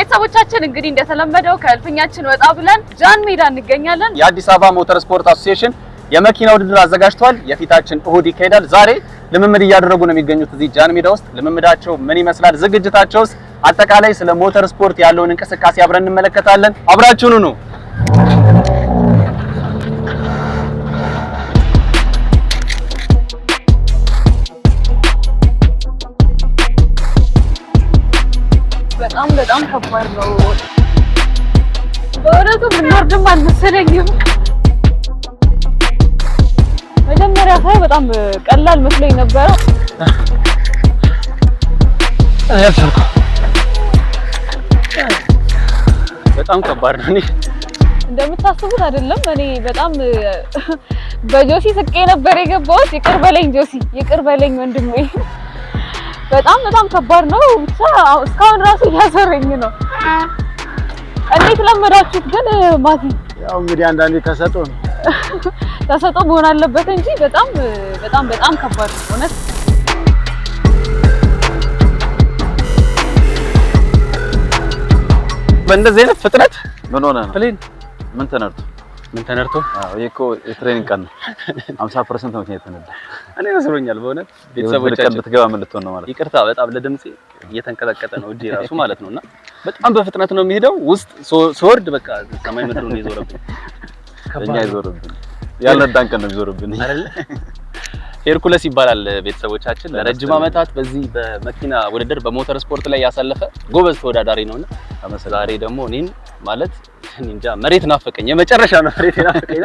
ቤተሰቦቻችን እንግዲህ እንደተለመደው ከልፍኛችን ወጣ ብለን ጃን ሜዳ እንገኛለን። የአዲስ አበባ ሞተር ስፖርት አሶሲዬሽን የመኪና ውድድር አዘጋጅቷል። የፊታችን እሁድ ይካሄዳል። ዛሬ ልምምድ እያደረጉ ነው የሚገኙት እዚህ ጃን ሜዳ ውስጥ። ልምምዳቸው ምን ይመስላል፣ ዝግጅታቸውስ፣ አጠቃላይ ስለ ሞተር ስፖርት ያለውን እንቅስቃሴ አብረን እንመለከታለን። አብራችሁኑ ነው። በጣም ከባድ ነው። በእውነቱ ምንወርድም አልመሰለኝም። መጀመሪያ ሳይ በጣም ቀላል መስሎኝ ነበረ። በጣም ከባድ ነው። እንደምታስቡት አይደለም። እኔ በጣም በጆሲ ስቄ ነበር የገባሁት። ይቅር በለኝ ጆሲ፣ ይቅር በለኝ ወንድሜ። በጣም ከባድ ነው። ብቻ እስካሁን ራሱ እያሰረኝ ነው። እንዴት ለመዳችሁት ግን ማቲ? ያው እንግዲህ አንዳንዴ ተሰጥኦ ነው። ተሰጥኦ መሆን አለበት እንጂ በጣም ከባድ ነው እውነት። በእንደዚህ አይነት ፍጥነት ምን ሆነ ነው? ፕሌን ምን ተነርቶ? አዎ ይሄኮ የትሬኒንግ ቀን ነው። 50% ነው የተነዳ። እኔ መስሎኛል በእውነት ቤተሰቦቻችን ብትገባ ምን ልትሆን ነው ማለት? ይቅርታ በጣም ለድምጼ እየተንቀጠቀጠ ነው እጄ ራሱ ማለት ነውና በጣም በፍጥነት ነው የሚሄደው። ውስጥ ስወርድ በቃ ሰማይ ምድሩ ነው ይዞርብኝ። እኛ ይዞርብኝ ያልነዳን ቀን ነው ይዞርብኝ አይደል? ሄርኩለስ ይባላል ቤተሰቦቻችን። ለረጅም ዓመታት በዚህ በመኪና ውድድር በሞተር ስፖርት ላይ ያሳለፈ ጎበዝ ተወዳዳሪ ነውና ዛሬ ደግሞ እኔን ማለት እንጃ መሬት ናፈቀኝ። የመጨረሻ ነው መሬት ናፈቀኝ።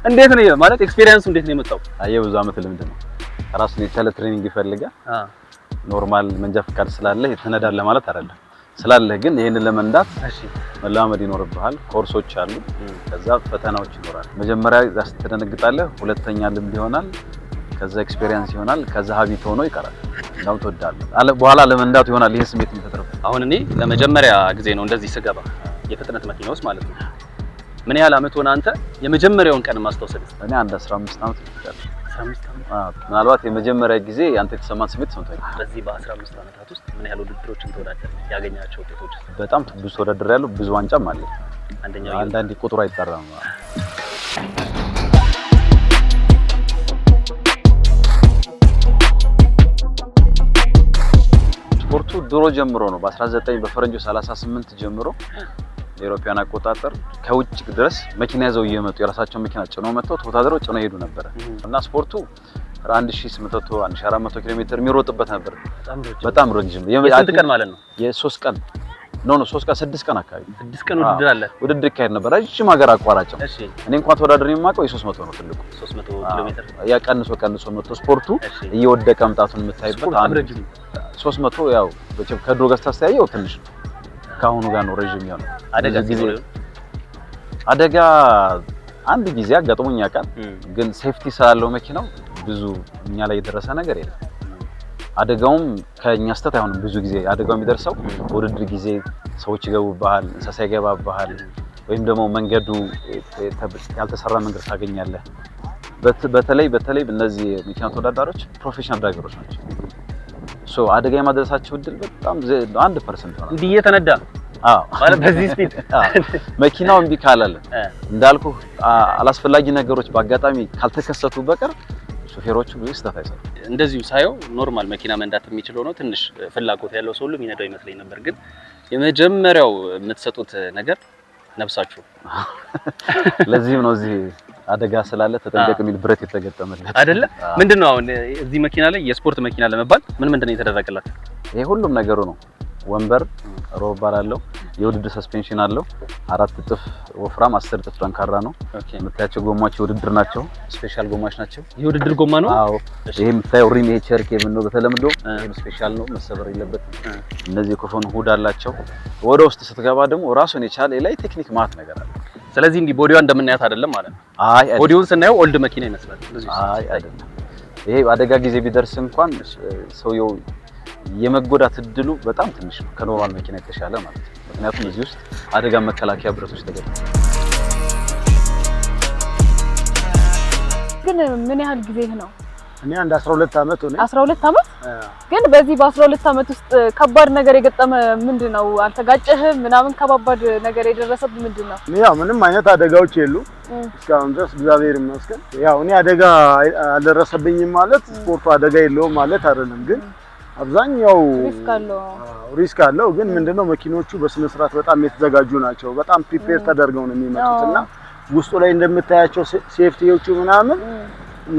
እንዴት ነው ማለት ኤክስፒሪየንሱ እንዴት ነው የመጣው? አየህ ብዙ ዓመት ልምድ ነው። ራሱን የቻለ ትሬኒንግ ይፈልጋል። ኖርማል መንጃ ፈቃድ ስላለህ ትነዳለህ ማለት አይደለም። ስላለህ ግን ይሄንን ለመንዳት መለማመድ ይኖርብሃል። ኮርሶች አሉ፣ ከዛ ፈተናዎች ይኖራል። መጀመሪያ ስትደነግጣለህ፣ ሁለተኛ ልምድ ይሆናል፣ ከዛ ኤክስፒሪየንስ ይሆናል፣ ከዛ ሀቢት ሆኖ ይቀራል። እንዳው ትወዳለህ በኋላ ለመንዳቱ ይሆናል ይሄ ስሜት የሚፈጥረው። አሁን እኔ ለመጀመሪያ ጊዜ ነው እንደዚህ ስገባ የፍጥነት መኪና ውስጥ ማለት ነው። ምን ያህል አመት ሆነ አንተ የመጀመሪያውን ቀን ማስታወሰኝ? እኔ አንድ 15 አመት ይፈጃል። 15 አመት? ምናልባት የመጀመሪያ ጊዜ አንተ የተሰማን ስሜት ሰምተኝ። በዚህ በ15 አመታት ውስጥ ምን ያህል ውድድሮችን ተወዳደረ? ያገኛቸው ውጤቶች? በጣም ብዙ ተወዳድሬያለሁ። ብዙ ዋንጫም አለ። አንዳንዴ ቁጥሩ አይጠራም። ስፖርቱ ድሮ ጀምሮ ነው በ19 በፈረንጆች 38 ጀምሮ የኢሮፒያን አቆጣጠር ከውጭ ድረስ መኪና ይዘው እየመጡ የራሳቸው መኪና ጭነው መጥተው ተወዳድረው ጭነው ይሄዱ ነበር እና ስፖርቱ 1800 1400 ኪሎ ሜትር የሚሮጥበት ነበር። በጣም ረጅም የስንት ቀን ማለት ነው? የ3 ቀን ኖ 3 ቀን 6 ቀን አካባቢ 6 ቀን ውድድር አለ። ውድድር ይካሄድ ነበር። ረጅም ሀገር አቋራጭ ነው። እኔ እንኳን ተወዳድሬ የማውቀው የ300 ነው። ትልቁ 300 ኪሎ ሜትር ያ ቀንሶ መጥቶ ስፖርቱ እየወደቀ መምጣቱን የምታይበት 300 ያው ከድሮ ጋር ታስተያየው ትንሽ ነው። ካሁኑ ጋር ነው ረጅም ያለው። አደጋ አንድ ጊዜ አጋጥሞኝ ያውቃል፣ ግን ሴፍቲ ስላለው መኪናው ብዙ እኛ ላይ የደረሰ ነገር የለም። አደጋውም ከኛ ስተት አይሆንም። ብዙ ጊዜ አደጋው የሚደርሰው ውድድር ጊዜ ሰዎች ይገቡብሃል፣ እንስሳ ይገባብሃል፣ ወይም ደግሞ መንገዱ ያልተሰራ መንገድ ታገኛለህ። በተለይ እነዚህ መኪና ተወዳዳሪዎች ፕሮፌሽናል ድራይቨሮች ናቸው። አደጋ የማድረሳቸው እድል በጣም 1% ነው። እንዲህ እየተነዳ ማለት በዚህ ስፒድ መኪናው እምቢ ካላለ እንዳልኩ አላስፈላጊ ነገሮች በአጋጣሚ ካልተከሰቱ በቀር ሹፌሮቹ ብዙ ስህተት አይሰሩም። እንደዚሁ ሳየው ኖርማል መኪና መንዳት የሚችለው ነው። ትንሽ ፍላጎት ያለው ሰው ሁሉ የሚነዳው ይመስለኝ ነበር። ግን የመጀመሪያው የምትሰጡት ነገር ነፍሳችሁ። ለዚህም ነው እዚህ አደጋ ስላለ ተጠንቀቅ የሚል ብረት የተገጠመለት አይደለ? ምንድነው አሁን እዚህ መኪና ላይ የስፖርት መኪና ለመባል ምንድነው የተደረገላት? ይሄ ሁሉም ነገሩ ነው። ወንበር ሮባር አለው፣ የውድድር ሰስፔንሽን አለው፣ 4 እጥፍ ወፍራም 10 እጥፍ ጠንካራ ነው። የምታያቸው ጎማዎች የውድድር ናቸው፣ ስፔሻል ጎማዎች ናቸው። የውድድር ጎማ ነው። አዎ ይሄ የምታየው ሪም ይሄ ቸርክ የምንለው በተለምዶ ይሄም ስፔሻል ነው፣ መሰበር የለበትም። እነዚህ ኮፎን ሁድ አላቸው። ወደ ውስጥ ስትገባ ደግሞ ራሱን የቻለ ላይ ቴክኒክ ማት ነገር አለ። ስለዚህ እንዲህ ቦዲዋ እንደምናያት አይደለም ማለት ነው። አይ ቦዲውን ስናየው ኦልድ መኪና ይመስላል። አይ አይደለም። ይሄ አደጋ ጊዜ ቢደርስ እንኳን ሰውየው የመጎዳት እድሉ በጣም ትንሽ ነው፣ ከኖርማል መኪና የተሻለ ማለት ነው። ምክንያቱም እዚህ ውስጥ አደጋ መከላከያ ብረቶች ተገጥመዋል። ግን ምን ያህል ጊዜ ነው እኔ አንድ 12 አመት ሆነ 12 አመት ግን በዚህ በ12 አመት ውስጥ ከባድ ነገር የገጠመ ምንድነው አልተጋጨህም ምናምን ከባባድ ነገር የደረሰብህ ምንድነው ያው ምንም አይነት አደጋዎች የሉ እስካሁን ድረስ እግዚአብሔር ይመስገን ያው እኔ አደጋ አልደረሰብኝም ማለት ስፖርቱ አደጋ የለውም ማለት አይደለም ግን አብዛኛው ሪስክ አለው ግን ምንድነው መኪኖቹ በስነ ስርዓት በጣም የተዘጋጁ ናቸው በጣም ፕሪፔር ተደርገው ነው የሚመጡትና ውስጡ ላይ እንደምታያቸው ሴፍቲዎቹ ምናምን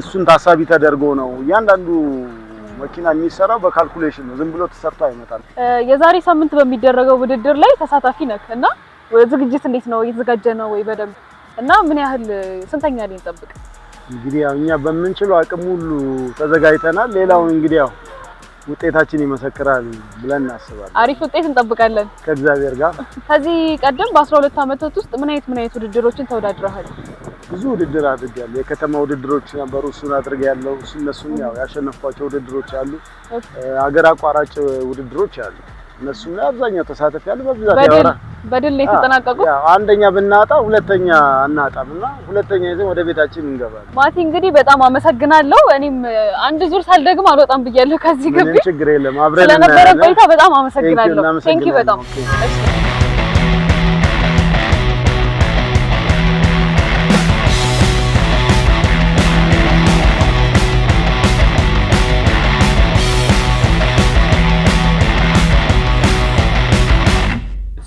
እሱን ታሳቢ ተደርጎ ነው እያንዳንዱ መኪና የሚሰራው በካልኩሌሽን ነው ዝም ብሎ ተሰርቶ አይመጣም የዛሬ ሳምንት በሚደረገው ውድድር ላይ ተሳታፊ ነህ እና ዝግጅት እንዴት ነው እየተዘጋጀ ነው ወይ በደንብ እና ምን ያህል ስንተኛ ላይ እንጠብቅ እንግዲህ ያው እኛ በመንችለው አቅም ሁሉ ተዘጋጅተናል ሌላው እንግዲህ ያው ውጤታችን ይመሰክራል ብለን እናስባለን አሪፍ ውጤት እንጠብቃለን ከእግዚአብሔር ጋር ከዚህ ቀደም በ12 አመታት ውስጥ ምን አይነት ውድድሮችን ተወዳድረሃል ብዙ ውድድር አድርጋለሁ የከተማ ውድድሮች ነበሩ እሱን አድርጋለሁ እነሱም ያው ያሸነፍኳቸው ውድድሮች አሉ ሀገር አቋራጭ ውድድሮች አሉ እነሱም አብዛኛው ተሳተፍ ያለው በብዛት ያወራ በድል ላይ ተጠናቀቁ ያው አንደኛ ብናጣ ሁለተኛ አናጣምና ሁለተኛ ይዘን ወደ ቤታችን እንገባለን ማቲ እንግዲህ በጣም አመሰግናለሁ እኔም አንድ ዙር ሳልደግም አልወጣም ብያለሁ ከዚህ ግቢ ምንም ችግር የለም አብረን ስለነበረ ቆይታ በጣም አመሰግናለሁ ቴንክ ዩ በጣም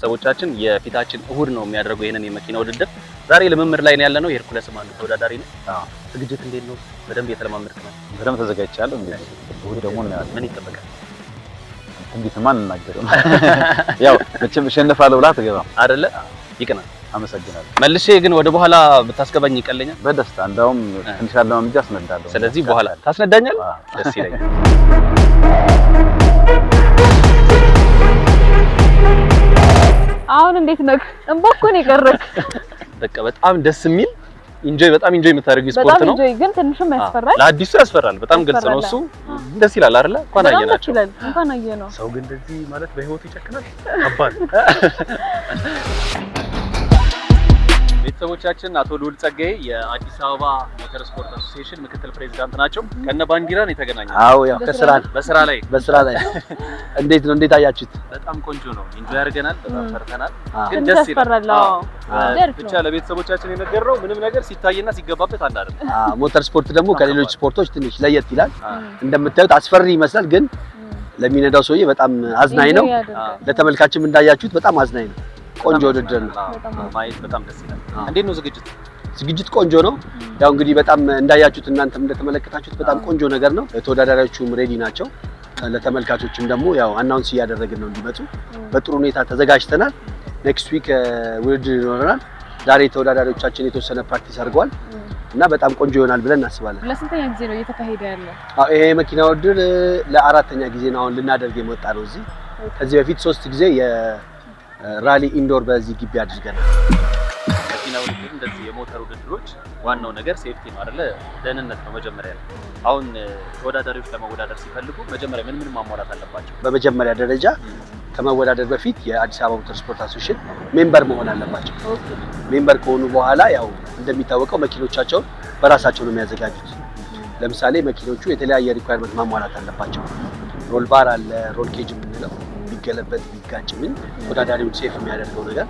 ሰዎቻችን የፊታችን እሁድ ነው የሚያደርገው ይሄንን የመኪና ውድድር ዛሬ ልምምድ ላይ ነው ያለነው ሄርኩለስ ማን ተወዳዳሪ ነው ዝግጅት እንዴት ነው በደንብ የተለማመድክ ነው በደንብ ተዘጋጅቻለሁ እንግዲህ እሁድ ደግሞ እናያለን ምን ይጠበቃል እንዴት ማን እናገረው ያው መቼም እሸነፋለሁ ብላ ተገባም አይደለ ይቀናል አመሰግናለሁ መልሼ ግን ወደ በኋላ ብታስገባኝ ይቀለኛል በደስታ እንዳውም ትንሽ አለማምጃ አስነዳለሁ ስለዚህ በኋላ ታስነዳኛል ደስ ይለኛል አሁን እንዴት ነህ እንቦኮ ነው የቀረክ በቃ በጣም ደስ የሚል በጣም ኢንጆይ የምታደርጊው ስፖርት ነው በጣም ግን ትንሽም ያስፈራል ለአዲሱ ያስፈራል በጣም ግልጽ ነው እሱ ደስ ይላል አይደለ እንኳን አየናቸው እንኳን አየነው ሰው ግን እንደዚህ ማለት በህይወቱ ይጨክናል አባል ቤተሰቦቻችን አቶ ልዑል ጸጋዬ የአዲስ አበባ ሞተር ስፖርት አሶሲዬሽን ምክትል ፕሬዝዳንት ናቸው ከነ ባንዲራን የተገናኘው አዎ ያው በስራ ላይ እንዴት አያችሁት በጣም ቆንጆ ነው ኢንጆይ አድርገናል በጣም ፈርተናል ግን ደስ ይላል ብቻ ለቤተሰቦቻችን የነገርነው ምንም ነገር ሲታይና ሲገባበት አንድ አይደለም ሞተር ስፖርት ደግሞ ከሌሎች ስፖርቶች ትንሽ ለየት ይላል እንደምታዩት አስፈሪ ይመስላል ግን ለሚነዳው ሰውዬ በጣም አዝናኝ ነው ለተመልካችም እንዳያችሁት በጣም አዝናኝ ነው ቆንጆ ውድድር ነው ማየት በጣም ደስ ይላል እንዴት ነው ዝግጅት ቆንጆ ነው ያው እንግዲህ በጣም እንዳያችሁት እናንተም እንደተመለከታችሁት በጣም ቆንጆ ነገር ነው ተወዳዳሪዎቹም ሬዲ ናቸው ለተመልካቾችም ደግሞ ያው አናውንስ እያደረግን ነው እንዲመጡ በጥሩ ሁኔታ ተዘጋጅተናል ኔክስት ዊክ ውድድር ይኖረናል ዛሬ ተወዳዳሪዎቻችን የተወሰነ ፕራክቲስ አድርገዋል እና በጣም ቆንጆ ይሆናል ብለን እናስባለን ለስንተኛ ጊዜ ነው እየተካሄደ ያለው ይሄ መኪና ውድድር ለአራተኛ ጊዜ ነው አሁን ልናደርግ የመጣ ነው እዚህ ከዚህ በፊት 3 ጊዜ ራሊ ኢንዶር በዚህ ግቢ አድርገናል መኪና ውድድር እንደዚህ የሞተር ውድድሮች ዋናው ነገር ሴፍቲ ነው አይደለ ደህንነት ነው መጀመሪያ አሁን ተወዳዳሪዎች ለመወዳደር ሲፈልጉ መጀመሪያ ምን ማሟላት አለባቸው በመጀመሪያ ደረጃ ከመወዳደር በፊት የአዲስ አበባ ሞተር ስፖርት አሶሲዬሽን ሜምበር መሆን አለባቸው ሜምበር ከሆኑ በኋላ ያው እንደሚታወቀው መኪኖቻቸውን በራሳቸው ነው የሚያዘጋጁት ለምሳሌ መኪኖቹ የተለያየ ሪኳየርመንት ማሟላት አለባቸው ሮል ባር አለ ሮል ኬጅ የምንለው ቢገለበጥ ቢጋጭ ምን ተወዳዳሪውን ሴፍ የሚያደርገው ነገር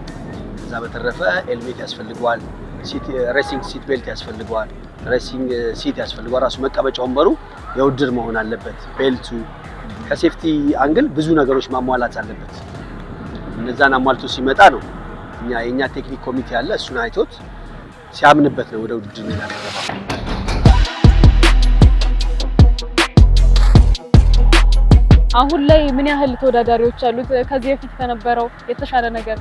ከዛ በተረፈ ሄልሜት ያስፈልገዋል ሬሲንግ ሲት ቤልት ያስፈልገዋል ሬሲንግ ሲት ያስፈልገዋል ራሱ መቀመጫ ወንበሩ የውድድር መሆን አለበት ቤልቱ ከሴፍቲ አንግል ብዙ ነገሮች ማሟላት አለበት እነዛን አሟልቶ ሲመጣ ነው የኛ ቴክኒክ ኮሚቴ አለ እሱን አይቶት ሲያምንበት ነው ወደ ውድድር የሚያደርገው አሁን ላይ ምን ያህል ተወዳዳሪዎች አሉት ከዚህ በፊት ከነበረው የተሻለ ነገር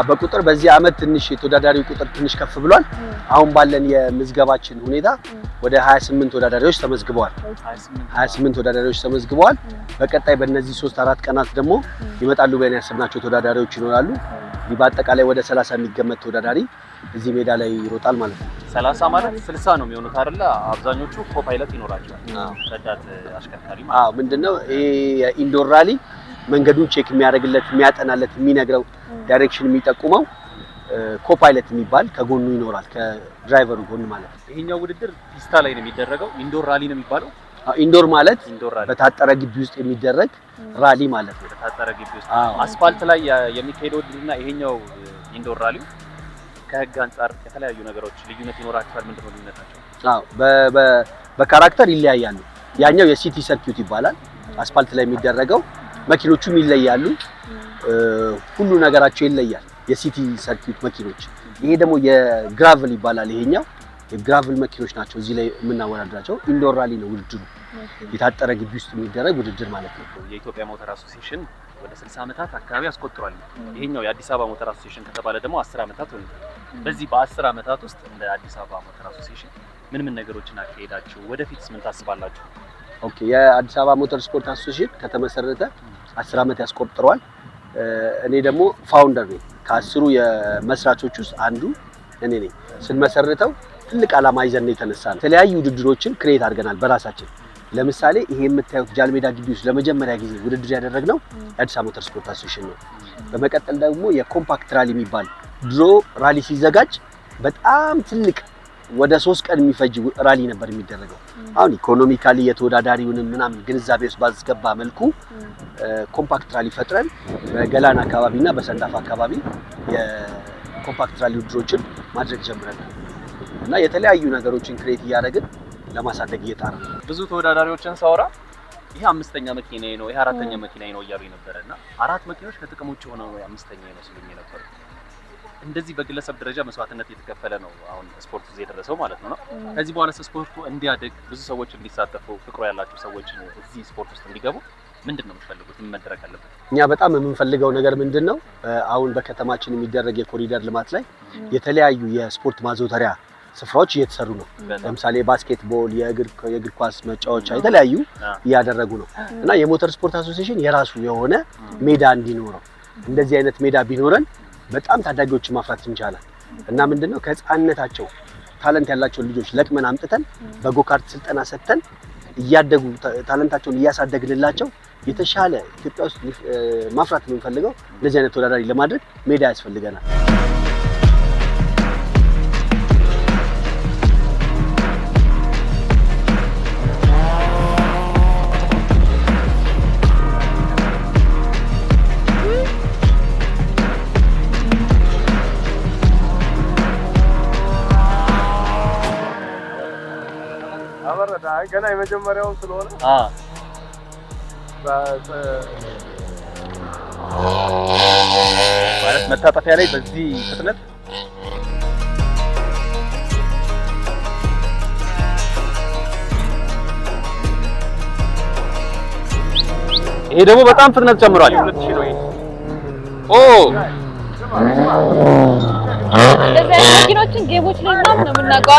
በቁጥር በዚህ አመት ትንሽ ተወዳዳሪው ቁጥር ትንሽ ከፍ ብሏል አሁን ባለን የምዝገባችን ሁኔታ ወደ 28 ተወዳዳሪዎች ተመዝግበዋል 28 ተወዳዳሪዎች ተመዝግበዋል በቀጣይ በእነዚህ 3-4 ቀናት ደግሞ ይመጣሉ ብለን ያሰብናቸው ተወዳዳሪዎች ይኖራሉ በአጠቃላይ ወደ 30 የሚገመት ተወዳዳሪ እዚህ ሜዳ ላይ ይሮጣል ማለት ነው 30 ማለት 60 ነው የሚሆኑት አይደለ አብዛኞቹ ኮፓይለት ይኖራቸዋል ረዳት አሽከርካሪ ማለት ምንድነው ይሄ የኢንዶር ራሊ መንገዱን ቼክ የሚያደርግለት የሚያጠናለት የሚነግረው ዳይሬክሽን የሚጠቁመው ኮፓይለት የሚባል ከጎኑ ይኖራል ከድራይቨሩ ጎን ማለት ነው። ይሄኛው ውድድር ፒስታ ላይ ነው የሚደረገው። ኢንዶር ራሊ ነው የሚባለው። ኢንዶር ማለት በታጠረ ግቢ ውስጥ የሚደረግ ራሊ ማለት ነው። በታጠረ ግቢ ውስጥ አስፋልት ላይ የሚካሄደው ውድድርና ይሄኛው ኢንዶር ራሊው ከህግ አንፃር የተለያዩ ነገሮች ልዩነት ይኖራቸዋል። ምንድነው ልዩነታቸው? በካራክተር ይለያያሉ። ያኛው የሲቲ ሰርኪዩት ይባላል። አስፋልት ላይ የሚደረገው መኪኖቹም ይለያሉ። ሁሉ ነገራቸው ይለያል። የሲቲ ሰርኪዩት መኪኖች። ይሄ ደግሞ የግራቭል ይባላል። ይሄኛው የግራቭል መኪኖች ናቸው። እዚህ ላይ የምናወዳድራቸው ኢንዶር ራሊ ነው ውድድሩ። የታጠረ ግቢ ውስጥ የሚደረግ ውድድር ማለት ነው። የኢትዮጵያ ሞተር አሶሲዬሽን ወደ 60 ዓመታት አካባቢ አስቆጥሯል። ይሄኛው የአዲስ አበባ ሞተር አሶሲዬሽን ከተባለ ደግሞ 10 ዓመታት ሆኗል። በዚህ በ10 ዓመታት ውስጥ እንደ አዲስ አበባ ሞተር አሶሲዬሽን ምን ነገሮችን አካሄዳችሁ? ወደፊትስ ምን ታስባላችሁ? ኦኬ፣ የአዲስ አበባ ሞተር ስፖርት አሶሲዬሽን ከተመሰረተ 10 ዓመት ያስቆጥሯል። እኔ ደግሞ ፋውንደር ነኝ። ከ10 የመስራቾች ውስጥ አንዱ እኔ ነኝ። ስንመሰርተው ትልቅ ዓላማ ይዘን ነው የተነሳነው። የተለያዩ ውድድሮችን ክሬት አድርገናል በራሳችን። ለምሳሌ ይሄ የምታዩት ጃልሜዳ ግቢ ውስጥ ለመጀመሪያ ጊዜ ውድድር ያደረግነው የአዲስ አበባ ሞተር ስፖርት አሶሲዬሽን ነው። በመቀጠል ደግሞ የኮምፓክት ራሊ የሚባል ድሮ ራሊ ሲዘጋጅ በጣም ትልቅ ወደ 3 ቀን የሚፈጅ ራሊ ነበር የሚደረገው። አሁን ኢኮኖሚካሊ የተወዳዳሪውንም ምናምን ግንዛቤ ውስጥ ባስገባ መልኩ ኮምፓክት ራሊ ፈጥረን በገላን አካባቢና በሰንዳፋ አካባቢ የኮምፓክት ራሊ ውድድሮችን ማድረግ ጀምረናል እና የተለያዩ ነገሮችን ክሬት እያደረግን ለማሳደግ እየጣርን ነው። ብዙ ተወዳዳሪዎችን ሳወራ ይሄ 5ኛ መኪናዬ ነው፣ ይሄ 4ኛ መኪናዬ ነው እያሉ ነበርና 4 መኪኖች ከጥቅም ውጭ ሆነው 5ኛዬ ነው ሲሉኝ ነበር። እንደዚህ በግለሰብ ደረጃ መስዋዕትነት የተከፈለ ነው አሁን ስፖርቱ እዚህ የደረሰው ማለት ነው። ከዚህ በኋላ ስፖርቱ እንዲያድግ ብዙ ሰዎች እንዲሳተፉ ፍቅሩ ያላቸው ሰዎች እዚህ ስፖርት ውስጥ እንዲገቡ ምንድነው የምትፈልጉት? ምን መደረግ አለበት? እኛ በጣም የምንፈልገው ነገር ምንድነው አሁን በከተማችን የሚደረግ የኮሪደር ልማት ላይ የተለያዩ የስፖርት ማዘውተሪያ ስፍራዎች እየተሰሩ ነው። ለምሳሌ ባስኬትቦል፣ የእግር ኳስ መጫወቻ የተለያዩ እያደረጉ ነው እና የሞተር ስፖርት አሶሲዬሽን የራሱ የሆነ ሜዳ እንዲኖረው እንደዚህ አይነት ሜዳ ቢኖረን በጣም ታዳጊዎችን ማፍራት እንችላለን እና ምንድነው ከህፃንነታቸው ታለንት ያላቸው ልጆች ለቅመን አምጥተን በጎካርት ስልጠና ሰጥተን እያደጉ ታለንታቸውን እያሳደግንላቸው የተሻለ ኢትዮጵያ ውስጥ ማፍራት የምንፈልገው እንደዚህ አይነት ተወዳዳሪ ለማድረግ ሜዳ ያስፈልገናል። ገና የመጀመሪያው ስለሆነ ማለት መታጠፊያ ላይ በዚህ ፍጥነት ይሄ ደግሞ በጣም ፍጥነት ጨምሯል። እንደዚህ አይነት መኪኖችን ጌሞች ላይ ምናምን ነው የምናውቀው።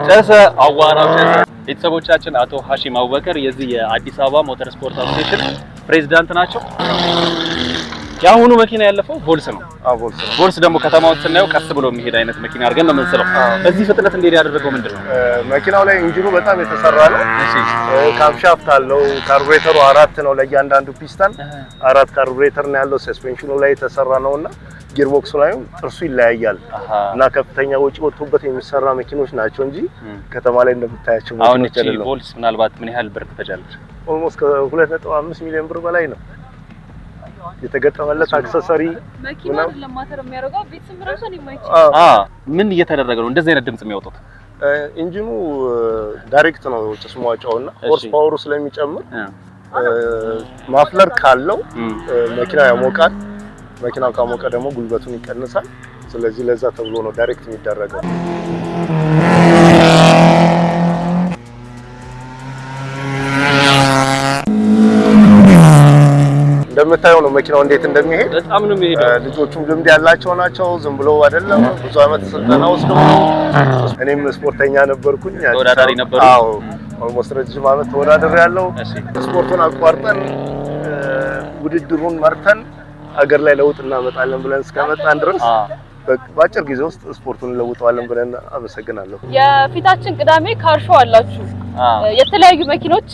ጨሰ አዋራው ጨሰ። ቤተሰቦቻችን አቶ ሀሺም አቡበከር የዚህ የአዲስ አበባ ሞተር ስፖርት አሶሲዬሽን ፕሬዝዳንት ናቸው። ያሁኑ መኪና ያለፈው ቮልስ ነው። ቮልስ ደግሞ ከተማውን ስናየው ቀስ ብሎ የሚሄድ አይነት መኪና አድርገን ነው የምንስለው። በዚህ ፍጥነት እንዴት ያደረገው ምንድነው? መኪናው ላይ ኢንጂኑ በጣም የተሰራ ነው። ካምሻፍት አለው። ካርቡሬተሩ 4 ነው። ለእያንዳንዱ ፒስተን 4 ካርቡሬተር ነው ያለው። ሰስፔንሽኑ ላይ የተሰራ ነውና ጊርቦክሱ ላይም ጥርሱ ይለያያል እና ከፍተኛ ወጪ ወጥቶበት የሚሰራ መኪኖች ናቸው እንጂ ከተማ ላይ እንደምታያቸው መኪኖች አይደለም። ቮልስ ምናልባት ምን ያህል ብር ትፈጃለች? ኦልሞስት ከ2.5 ሚሊዮን ብር በላይ ነው የተገጠመለት አክሰሰሪ። መኪና አይደለም ማተር የሚያደርገው ቤትስም ራሱ ነው የማይችል። ምን እየተደረገ ነው እንደዚህ አይነት ድምጽ የሚያወጡት? ኢንጂኑ ዳይሬክት ነው ጭስ ማውጫውና ሆርስ ፓወሩ ስለሚጨምር ማፍለር ካለው መኪና ያሞቃል። መኪናው ካሞቀ ደግሞ ጉልበቱን ይቀንሳል። ስለዚህ ለዛ ተብሎ ነው ዳይሬክት የሚደረገው። እንደምታየው ነው መኪናው እንዴት እንደሚሄድ። በጣም ነው የሚሄደው። ልጆቹም ልምድ ያላቸው ናቸው። ዝም ብሎ አይደለም። ብዙ አመት ስልጠና ወስደው ነው። እኔም ስፖርተኛ ነበርኩኝ። ተወዳዳሪ ነበርኩ። አዎ ኦልሞስት ረጅም አመት ተወዳድሬ ያለው። ስፖርቱን አቋርጠን ውድድሩን መርተን ሀገር ላይ ለውጥ እናመጣለን ብለን እስከመጣን ድረስ በአጭር ጊዜ ውስጥ ስፖርቱን እንለውጠዋለን ብለን አመሰግናለሁ። የፊታችን ቅዳሜ ካር ሾው አላችሁ። የተለያዩ መኪኖች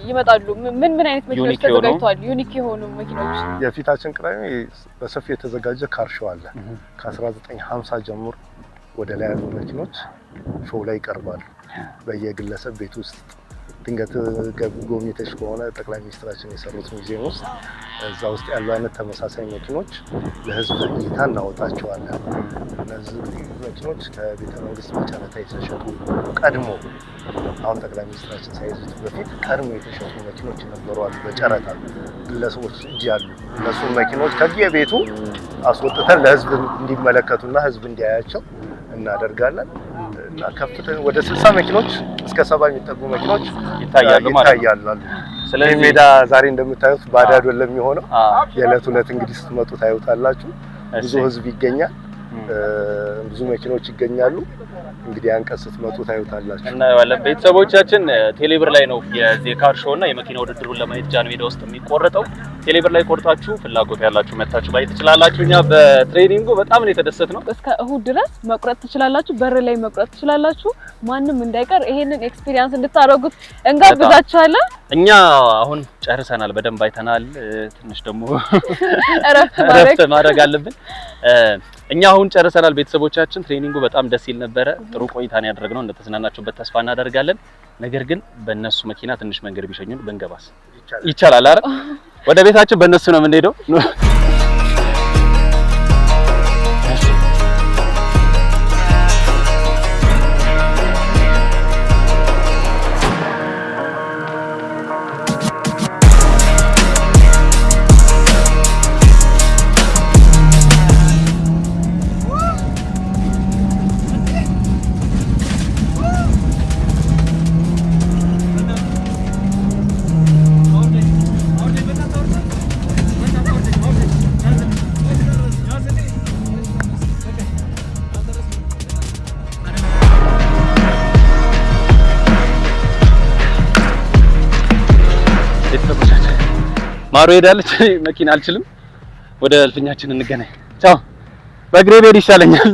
ይመጣሉ። ምን አይነት መኪኖች ተዘጋጅተዋል? ዩኒክ የሆኑ መኪኖች የፊታችን ቅዳሜ በሰፊው የተዘጋጀ ካር ሾው አለ። ከ1950 ጀምሮ ወደ ላይ ያሉ መኪኖች ሾው ላይ ይቀርባሉ። በየግለሰብ ቤት ውስጥ ድንገት ጎብኝተሽ ከሆነ ጠቅላይ ሚኒስትራችን የሰሩት ሙዚየም ውስጥ እዛ ውስጥ ያሉ አይነት ተመሳሳይ መኪኖች ለህዝብ እይታ እናወጣቸዋለን። እነዚህ መኪኖች ከቤተ መንግስት በጨረታ የተሸጡ ቀድሞ አሁን ጠቅላይ ሚኒስትራችን ሳይዙት በፊት ቀድሞ የተሸጡ መኪኖች ነበሩ አሉ። በጨረታ ግለሰቦች እጅ ያሉ እነሱን መኪኖች ከየቤቱ አስወጥተን ለህዝብ እንዲመለከቱና ህዝብ እንዲያያቸው እናደርጋለን። እና ከፍተኛ ወደ 60 መኪኖች እስከ 70 የሚጠጉ መኪኖች ይታያሉ ማለት ነው። ስለዚህ ሜዳ ዛሬ እንደምታዩት ባዶ አይደለም የሚሆነው። የዕለት ዕለት እንግዲህ ስትመጡ ታዩታላችሁ። ብዙ ህዝብ ይገኛል፣ ብዙ መኪኖች ይገኛሉ። እንግዲህ አንቀስ ስትመጡ ታዩታላችሁ እና ያለ ቤተሰቦቻችን ቴሌብር ላይ ነው የዚህ ካር ሾው እና የመኪና ውድድሩን ለማየት ጃን ሜዳ ውስጥ የሚቆረጠው። ቴሌብር ላይ ቆርጣችሁ ፍላጎት ያላችሁ መታችሁ ማየት ትችላላችሁ። እኛ በትሬኒንጉ በጣም ነው የተደሰትነው። እስከ እሁድ ድረስ መቁረጥ ትችላላችሁ፣ በር ላይ መቁረጥ ትችላላችሁ። ማንም እንዳይቀር ይሄንን ኤክስፒሪየንስ እንድታረጉት እንጋብዛችኋለን። እኛ አሁን ጨርሰናል፣ በደንብ አይተናል። ትንሽ ደግሞ እረፍት ማድረግ አለብን። እኛ አሁን ጨርሰናል። ቤተሰቦቻችን ትሬኒንጉ በጣም ደስ ይል ነበረ። ጥሩ ቆይታ ነው ያደረግነው። እንደተዝናናችሁበት ተስፋ እናደርጋለን። ነገር ግን በእነሱ መኪና ትንሽ መንገድ ቢሸኙን ብንገባስ ይቻላል አይደል? ወደ ቤታችን በእነሱ ነው የምንሄደው። ማሩ ሄዳለች። መኪና አልችልም። ወደ እልፍኛችን እንገናኝ። ቻው። በእግሬ ብሄድ ይሻለኛል።